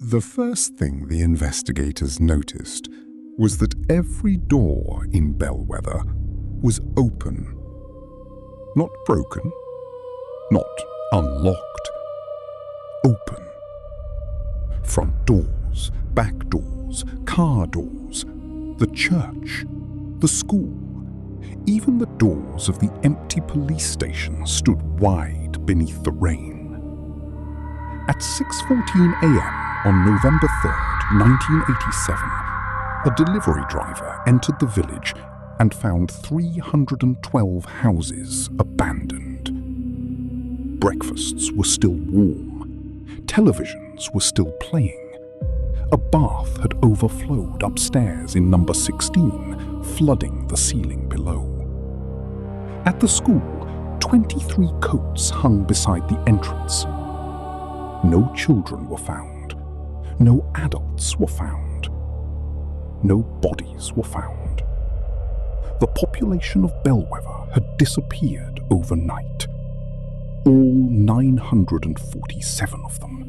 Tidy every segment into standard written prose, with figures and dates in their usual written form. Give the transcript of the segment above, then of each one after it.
The first thing the investigators noticed was that every door in Bellwether was open. Not broken, not unlocked. Open. Front doors, back doors, car doors, the church, the school, even the doors of the empty police station stood wide beneath the rain. At 6:14 a.m. on November 3rd, 1987, a delivery driver entered the village and found 312 houses abandoned. Breakfasts were still warm. Televisions were still playing. A bath had overflowed upstairs in number 16, flooding the ceiling below. At the school, 23 coats hung beside the entrance. No children were found. No adults were found. No bodies were found. The population of Bellwether had disappeared overnight. All 947 of them.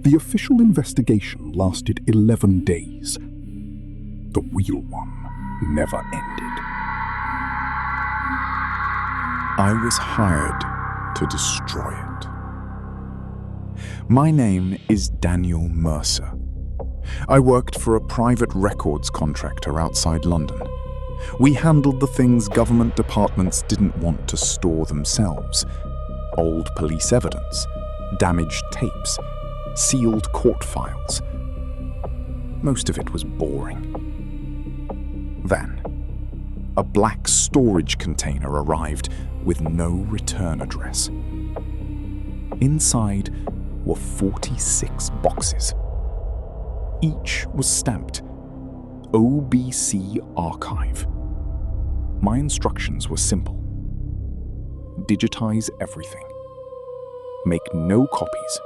The official investigation lasted 11 days. The real one never ended. I was hired to destroy it. My name is Daniel Mercer. I worked for a private records contractor outside London. We handled the things government departments didn't want to store themselves. Old police evidence, damaged tapes, sealed court files. Most of it was boring. Then, a black storage container arrived with no return address. Inside were 46 boxes. Each was stamped OBC ARCHIVE. My instructions were simple. Digitise everything. Make no copies.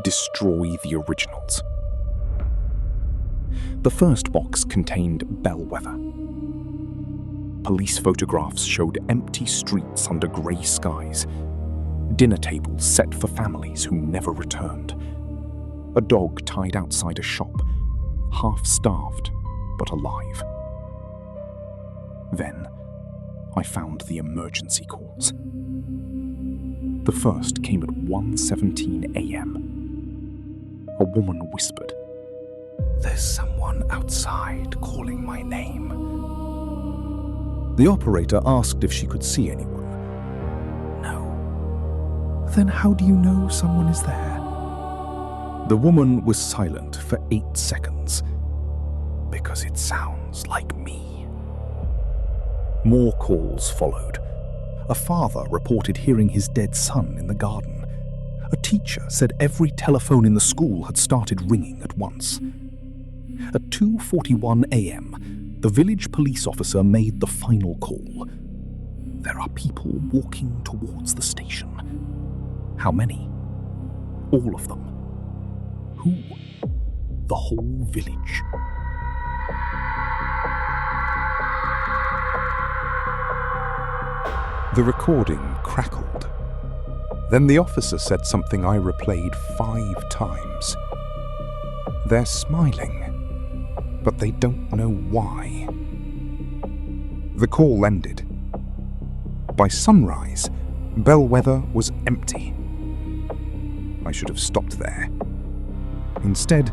Destroy the originals. The first box contained Bellwether. Police photographs showed empty streets under grey skies, dinner tables set for families who never returned, a dog tied outside a shop, half-starved but alive. Then I found the emergency calls. The first came at 1:17 a.m. A woman whispered, "There's someone outside calling my name." The operator asked if she could see anyone. No. Then how do you know someone is there? The woman was silent for 8 seconds. Because it sounds like me. More calls followed. A father reported hearing his dead son in the garden. A teacher said every telephone in the school had started ringing at once. At 2:41 a.m., the village police officer made the final call. There are people walking towards the station. How many? All of them. Who? The whole village. The recording crackled. Then the officer said something I replayed 5 times. They're smiling, but they don't know why. The call ended. By sunrise, Bellwether was empty. I should have stopped there. Instead,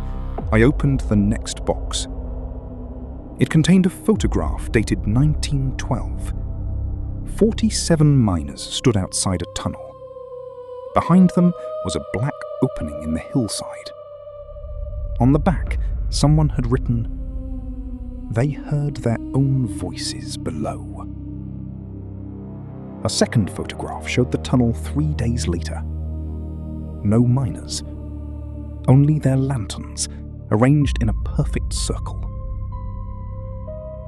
I opened the next box. It contained a photograph dated 1912. 47 miners stood outside a tunnel. Behind them was a black opening in the hillside. On the back, someone had written, "They heard their own voices below." A second photograph showed the tunnel 3 days later. No miners, only their lanterns, arranged in a perfect circle.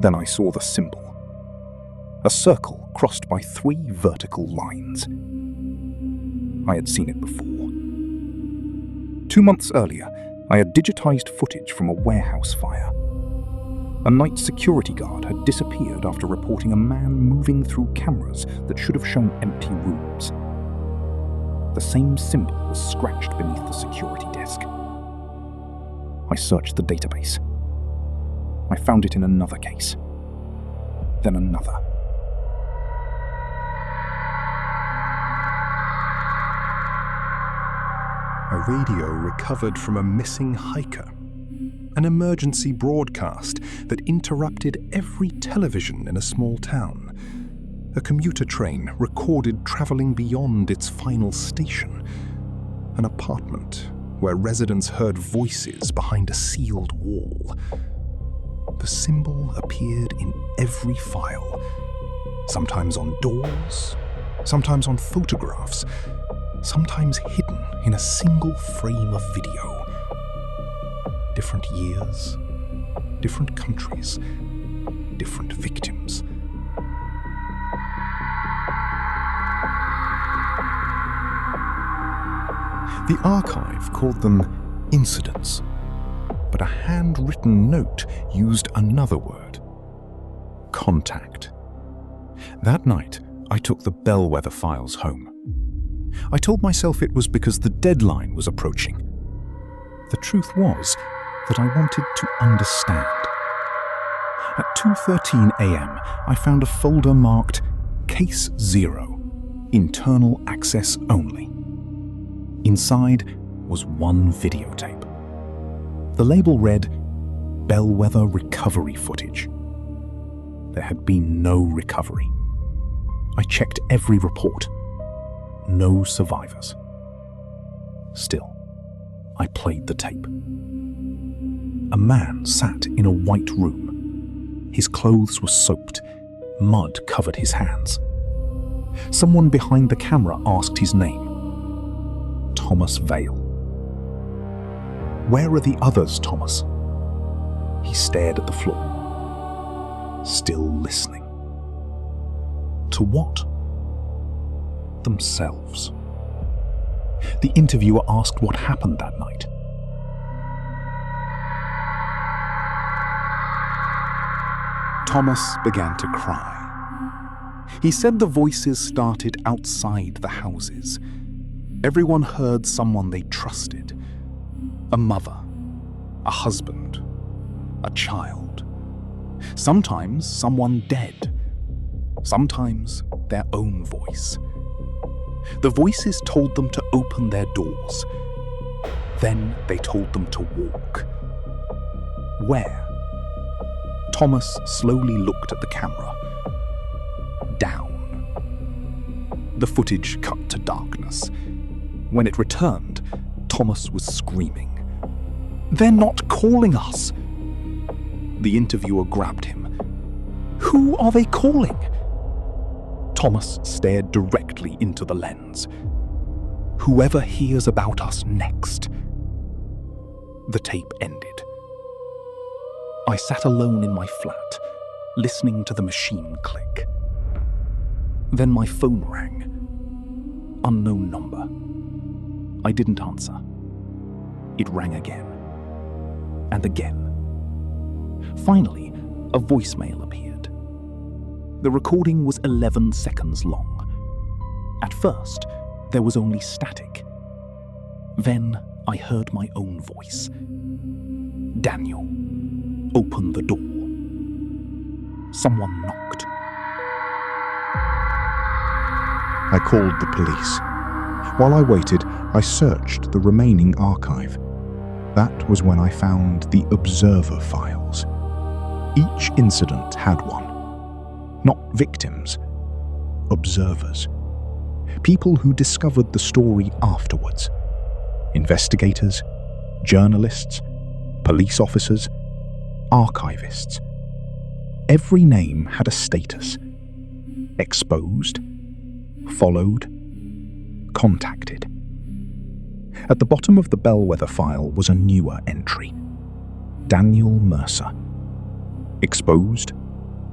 Then I saw the symbol. A circle crossed by 3 vertical lines. I had seen it before. 2 months earlier, I had digitized footage from a warehouse fire. A night security guard had disappeared after reporting a man moving through cameras that should have shown empty rooms. The same symbol was scratched beneath the security desk. I searched the database. I found it in another case. Then another. A radio recovered from a missing hiker. An emergency broadcast that interrupted every television in a small town. A commuter train recorded traveling beyond its final station. An apartment where residents heard voices behind a sealed wall. The symbol appeared in every file, sometimes on doors, sometimes on photographs, sometimes hidden in a single frame of video. Different years, different countries, different victims. The archive called them incidents, but a handwritten note used another word: contact. That night, I took the Bellwether files home. I told myself it was because the deadline was approaching. The truth was that I wanted to understand. At 2:13 a.m., I found a folder marked Case 0, Internal Access Only. Inside was one videotape. The label read, Bellwether Recovery Footage. There had been no recovery. I checked every report. No survivors. Still, I played the tape. A man sat in a white room. His clothes were soaked. Mud covered his hands. Someone behind the camera asked his name. Thomas Vale. Where are the others, Thomas? He stared at the floor, still listening. To what? Themselves. The interviewer asked what happened that night. Thomas began to cry. He said the voices started outside the houses. Everyone heard someone they trusted. A mother, a husband, a child. Sometimes someone dead. Sometimes their own voice. The voices told them to open their doors. Then they told them to walk. Where? Thomas slowly looked at the camera. Down. The footage cut to darkness. When it returned, Thomas was screaming. "They're not calling us!" The interviewer grabbed him. "Who are they calling?" Thomas stared directly into the lens. "Whoever hears about us next." The tape ended. I sat alone in my flat, listening to the machine click. Then my phone rang. Unknown number. I didn't answer. It rang again. And again. Finally, a voicemail appeared. The recording was 11 seconds long. At first, there was only static. Then I heard my own voice. "Daniel, open the door." Someone knocked. I called the police. While I waited, I searched the remaining archive. That was when I found the Observer files. Each incident had one. Not victims, observers. People who discovered the story afterwards. Investigators, journalists, police officers, archivists. Every name had a status. Exposed, followed, contacted. At the bottom of the Bellwether file was a newer entry. Daniel Mercer. Exposed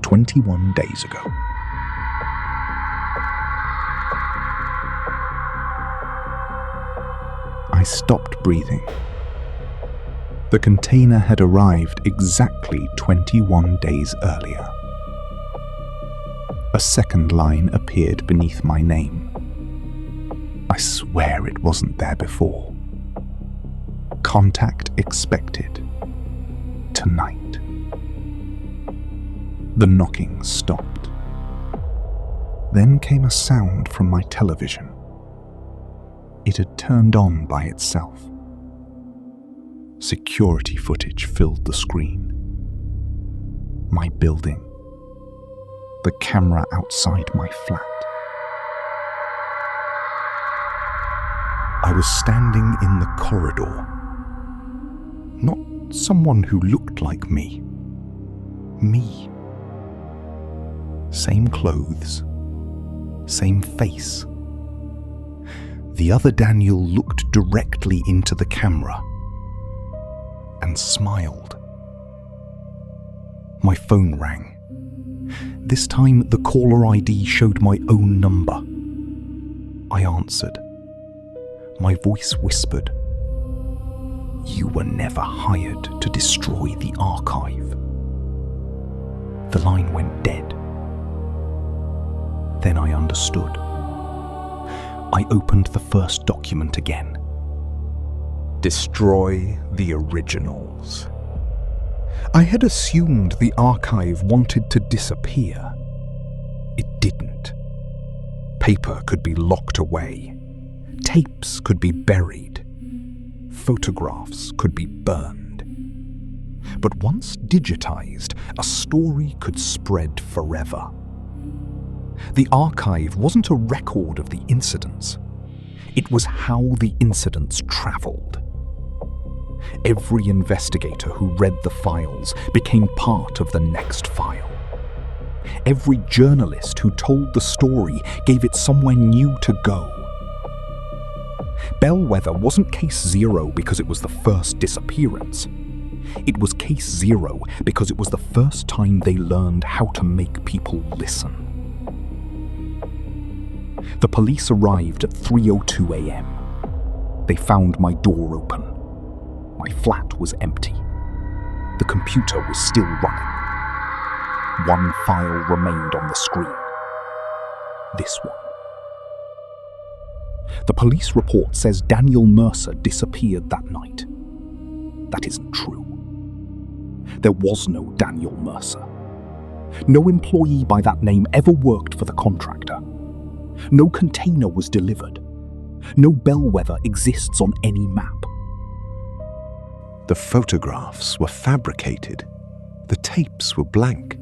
21 days ago. I stopped breathing. The container had arrived exactly 21 days earlier. A second line appeared beneath my name. I swear it wasn't there before. Contact expected. tonight. The knocking stopped. Then came a sound from my television. It had turned on by itself. Security footage filled the screen. My building. The camera outside my flat. I was standing in the corridor. Not someone who looked like me. Me. Same clothes. Same face. The other Daniel looked directly into the camera and smiled. My phone rang. This time the caller ID showed my own number. I answered. My voice whispered, "You were never hired to destroy the archive." The line went dead. Then I understood. I opened the first document again. Destroy the originals. I had assumed the archive wanted to disappear. It didn't. Paper could be locked away. Tapes could be buried. Photographs could be burned. But once digitized, a story could spread forever. The archive wasn't a record of the incidents. It was how the incidents traveled. Every investigator who read the files became part of the next file. Every journalist who told the story gave it somewhere new to go. Bellwether wasn't case zero because it was the first disappearance. It was case zero because it was the first time they learned how to make people listen. The police arrived at 3:02 a.m. They found my door open. My flat was empty. The computer was still running. One file remained on the screen. This one. The police report says Daniel Mercer disappeared that night. That isn't true. There was no Daniel Mercer. No employee by that name ever worked for the contractor. No container was delivered. No bellwether exists on any map. The photographs were fabricated. The tapes were blank.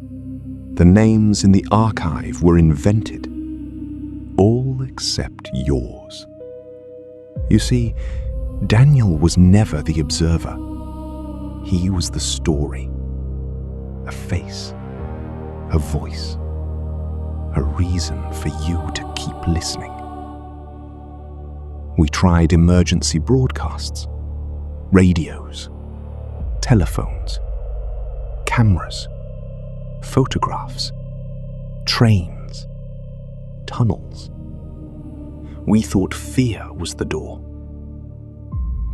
The names in the archive were invented. All except yours. You see, Daniel was never the observer. He was the story. A face. A voice. A reason for you to keep listening. We tried emergency broadcasts, radios, telephones, cameras, photographs, trains, tunnels. We thought fear was the door.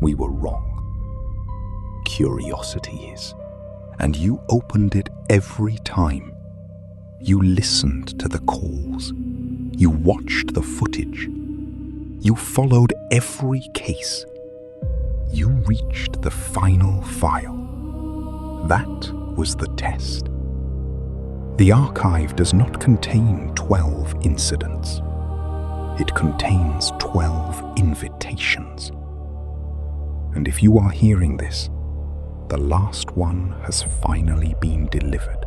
We were wrong. Curiosity is. And you opened it every time. You listened to the calls. You watched the footage. You followed every case. You reached the final file. That was the test. The archive does not contain 12 incidents. It contains 12 invitations. And if you are hearing this, the last one has finally been delivered.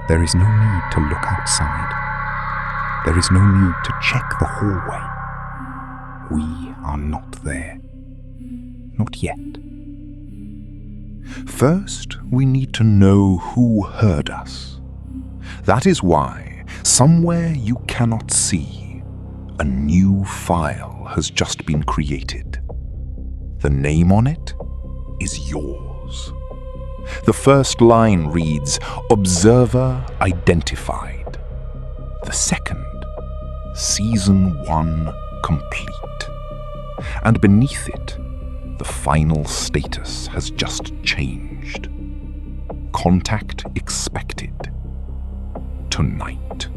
There is no need to look outside. There is no need to check the hallway. We are not there. Not yet. First, we need to know who heard us. That is why, somewhere you cannot see, a new file has just been created. The name on it is yours. The first line reads, "Observer identified." The second, Season 1 complete. And beneath it, the final status has just changed. Contact expected. Tonight.